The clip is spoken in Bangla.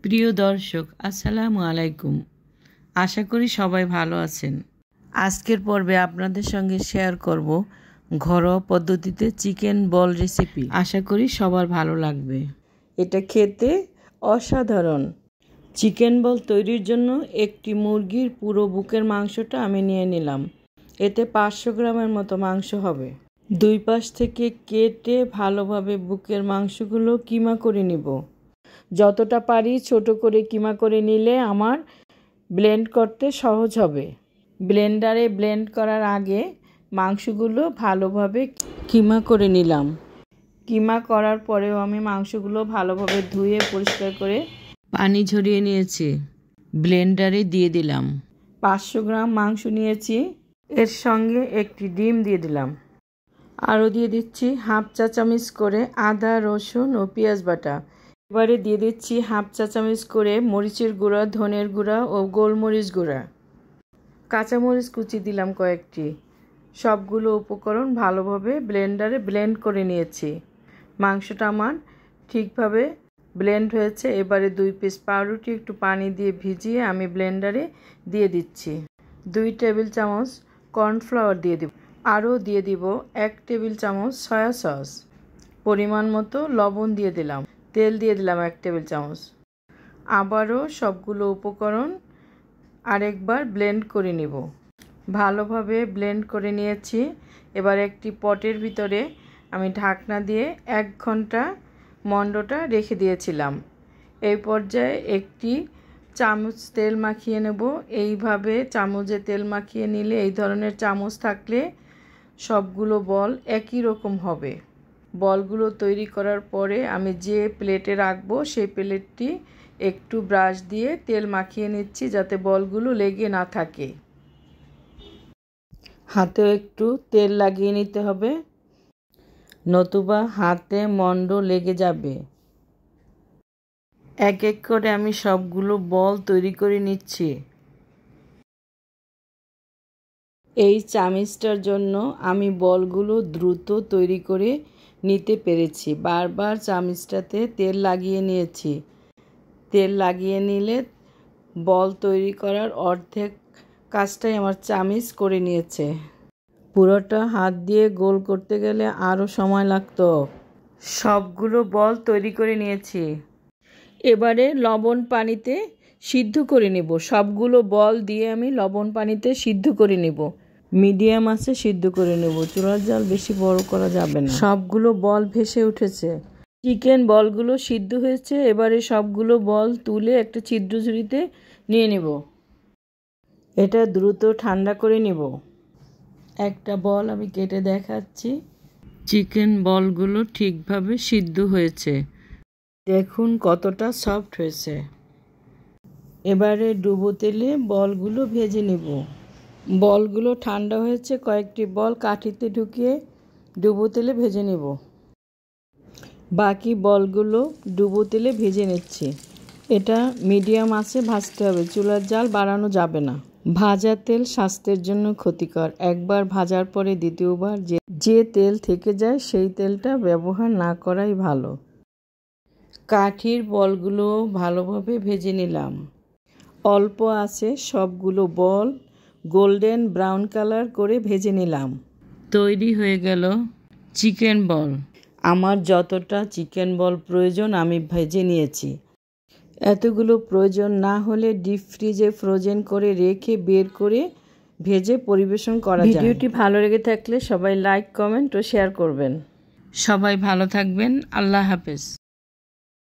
প্রিয় দর্শক, আসসালামু আলাইকুম। আশা করি সবাই ভালো আছেন। আজকের পর্বে আপনাদের সঙ্গে শেয়ার করব ঘরোয়া পদ্ধতিতে চিকেন বল রেসিপি। আশা করি সবার ভালো লাগবে। এটা খেতে অসাধারণ। চিকেন বল তৈরির জন্য একটি মুরগির পুরো বুকের মাংসটা আমি নিয়ে নিলাম। এতে 500 গ্রামের মতো মাংস হবে। দুই পাশ থেকে কেটে ভালোভাবে বুকের মাংসগুলো কিমা করে নিব। যতটা পারি ছোট করে কিমা করে নিলে আমার ব্লেন্ড করতে সহজ হবে। ব্লেন্ডারে ব্লেন্ড করার আগে মাংসগুলো ভালোভাবে কিমা করে নিলাম। কিমা করার পরেও আমি মাংসগুলো ভালোভাবে ধুয়ে পরিষ্কার করে পানি ঝরিয়ে নিয়েছি। ব্লেন্ডারে দিয়ে দিলাম। 500 গ্রাম মাংস নিয়েছি, এর সঙ্গে একটি ডিম দিয়ে দিলাম। আরও দিয়ে দিচ্ছি হাফ চা চামচ করে আদা, রসুন ও পেঁয়াজ বাটা। এবারে দিয়ে দিচ্ছি হাফ চা চামচ করে মরিচের গুঁড়া, ধনের গুঁড়া ও গোলমরিচ গুঁড়া। কাঁচামরিচ কুচি দিলাম কয়েকটি। সবগুলো উপকরণ ভালোভাবে ব্লেন্ডারে ব্লেন্ড করে নিয়েছি। মাংসটা আমার ঠিকভাবে ব্লেন্ড হয়েছে। এবারে 2 পিস পাউরুটি একটু পানি দিয়ে ভিজিয়ে আমি ব্লেন্ডারে দিয়ে দিচ্ছি। 2 টেবিল চামচ কর্নফ্লাওয়ার দিয়ে দিব। আরও দিয়ে দিব 1 টেবিল চামচ সয়া সস। পরিমাণ মতো লবণ দিয়ে দিলাম। তেল দিয়ে দিলাম 1 টেবিল চামচ। আবারও সবগুলো উপকরণ আরেকবার ব্লেন্ড করে নিব। ভালোভাবে ব্লেন্ড করে নিয়েছি। এবার একটি পটের ভিতরে আমি ঢাকনা দিয়ে 1 ঘন্টা মণ্ডটা রেখে দিয়েছিলাম। এই পর্যায়ে একটি চামচ তেল মাখিয়ে নেব। এইভাবে চামচে তেল মাখিয়ে নিলে, এই ধরনের চামচ থাকলে সবগুলো বল একই রকম হবে। বলগুলো তৈরি করার পরে আমি যে প্লেটে রাখবো সেই প্লেটটি একটু ব্রাশ দিয়ে তেল মাখিয়ে নিচ্ছি যাতে বলগুলো লেগে না থাকে। হাতেও একটু তেল লাগিয়ে নিতে হবে, নতুবা হাতে মণ্ড লেগে যাবে। এক এক করে আমি সবগুলো বল তৈরি করে নিচ্ছি। এই চামিচটার জন্য আমি বলগুলো দ্রুত তৈরি করে নিতে পেরেছি। বারবার চামিচটাতে তেল লাগিয়ে নিয়েছি। তেল লাগিয়ে নিলে বল তৈরি করার অর্ধেক কাজটাই আমার চামিচ করে নিয়েছে। পুরোটা হাত দিয়ে গোল করতে গেলে আরও সময় লাগতো। সবগুলো বল তৈরি করে নিয়েছি। এবারে লবণ পানিতে সিদ্ধ করে নেব। সবগুলো বল দিয়ে আমি লবণ পানিতে সিদ্ধ করে নেব। মিডিয়াম আঁচে সিদ্ধ করে নেব। চুলার জাল বেশি বড় করা যাবে না। সবগুলো বল ভেসে উঠেছে। চিকেন বলগুলো সিদ্ধ হয়েছে। এবারে সবগুলো বল তুলে একটা ছিদ্র ঝুড়িতে নিয়ে নেব। এটা দ্রুত ঠান্ডা করে নেব। একটা বল আমি কেটে দেখাচ্ছি। চিকেন বলগুলো ঠিকভাবে সিদ্ধ হয়েছে। দেখুন কতটা সফট হয়েছে। এবারে ডুবো তেলে বলগুলো ভেজে নেব। বলগুলো ঠান্ডা হয়েছে। কয়েকটি বল কাঠিতে ঢুকিয়ে ডুবো তেলে ভেজে নেব। বাকি বলগুলো ডুবো তেলে ভেজে নিচ্ছি। এটা মিডিয়াম আঁচে ভাজতে হবে। চুলার জাল বাড়ানো যাবে না। ভাজা তেল স্বাস্থ্যের জন্য ক্ষতিকর। একবার ভাজার পরে দ্বিতীয়বার যে তেল থেকে যায় সেই তেলটা ব্যবহার না করাই ভালো। কাঠির বলগুলো ভালোভাবে ভেজে নিলাম। অল্প আঁচে সবগুলো বল গোল্ডেন ব্রাউন কালার করে ভেজে নিলাম। তৈরি হয়ে গেল চিকেন বল। আমার যতটা চিকেন বল প্রয়োজন আমি ভেজে নিয়েছি। এতগুলো প্রয়োজন না হলে ডিপ ফ্রিজে ফ্রোজেন করে রেখে বের করে ভেজে পরিবেশন করা যায়। ভিডিওটি ভালো লেগে থাকলে সবাই লাইক, কমেন্ট ও শেয়ার করবেন। সবাই ভালো থাকবেন। আল্লাহ হাফেজ।